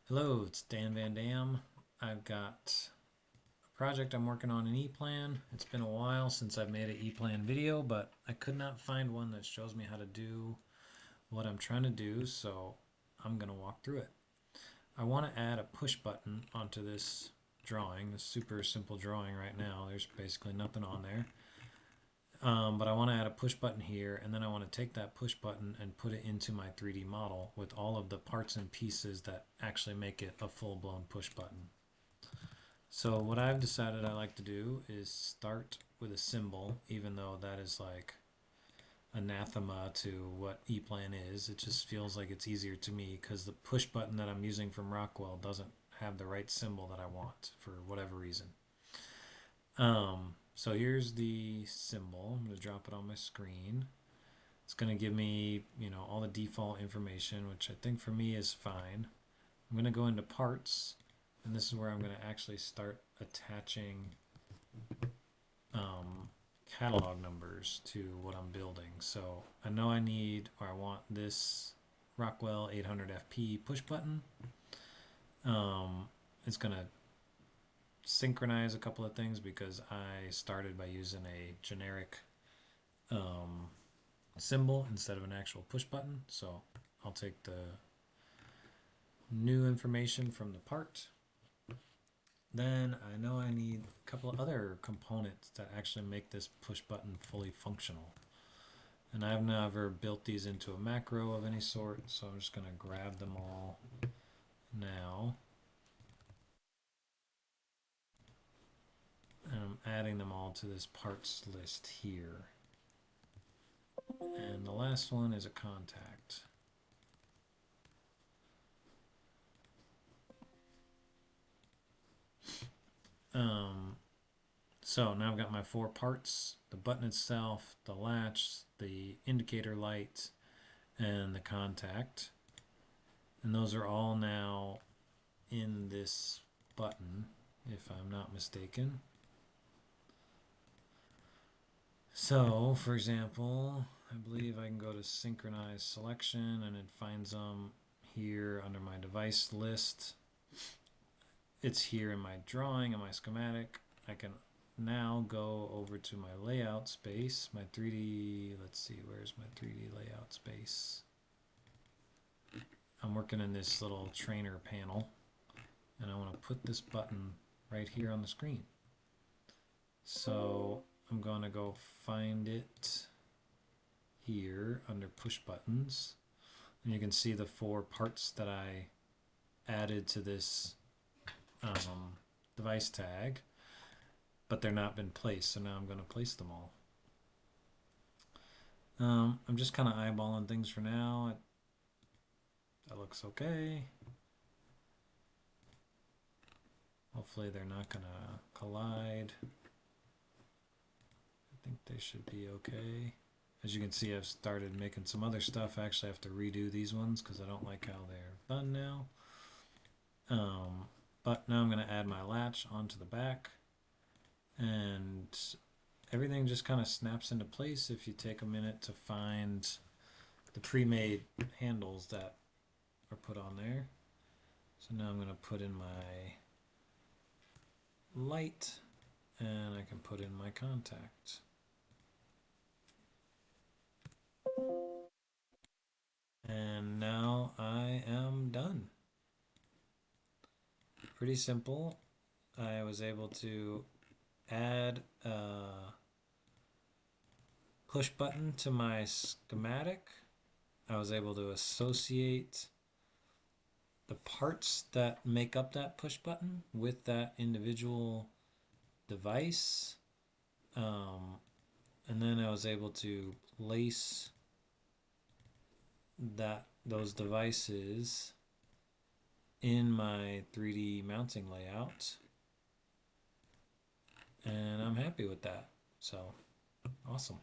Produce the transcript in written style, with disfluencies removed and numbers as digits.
Hello, it's Dan Van Dam. I've got a project I'm working on in Eplan. It's been a while since I've made an Eplan video, but I could not find one that shows me how to do what I'm trying to do, so I'm going to walk through it. I want to add a push button onto this drawing, this super simple drawing right now. There's basically nothing on there. But I want to add a push button here, and then I want to take that push button and put it into my 3D model with all of the parts and pieces that actually make it a full-blown push button. So what I've decided I like to do is start with a symbol, even though that is like anathema to what Eplan is. It just feels like it's easier to me because the push button that I'm using from Rockwell doesn't have the right symbol that I want for whatever reason. So here's the symbol. I'm going to drop it on my screen. It's going to give me, all the default information, which I think for me is fine. I'm going to go into parts, and this is where I'm going to actually start attaching catalog numbers to what I'm building. So I know I need, or I want this Rockwell 800FP push button. It's going to synchronize a couple of things because I started by using a generic symbol instead of an actual push button. So I'll take the new information from the part. Then I know I need a couple of other components that actually make this push button fully functional. And I've never built these into a macro of any sort, so I'm just going to grab them all now. And I'm adding them all to this parts list here. And the last one is a contact. So now I've got my four parts, the button itself, the latch, the indicator light, and the contact. And those are all now in this button, if I'm not mistaken. So, for example, I believe I can go to synchronize selection and it finds them here under my device list. It's here in my drawing and my schematic. I can now go over to my layout space, my 3D, let's see, where's my 3D layout space? I'm working in this little trainer panel and I want to put this button right here on the screen. So I'm going to go find it here under push buttons. And you can see the four parts that I added to this device tag, but they're not been placed. So now I'm going to place them all. I'm just kind of eyeballing things for now. That looks okay. Hopefully they're not going to collide. I think they should be okay. As you can see, I've started making some other stuff. I actually have to redo these ones because I don't like how they're done now. But now I'm going to add my latch onto the back. And everything just kind of snaps into place if you take a minute to find the pre-made handles that are put on there. So now I'm going to put in my light and I can put in my contact. And now I am done. Pretty simple. I was able to add a push button to my schematic. I was able to associate the parts that make up that push button with that individual device. And then I was able to place those devices in my 3D mounting layout. And I'm happy with that. So, awesome.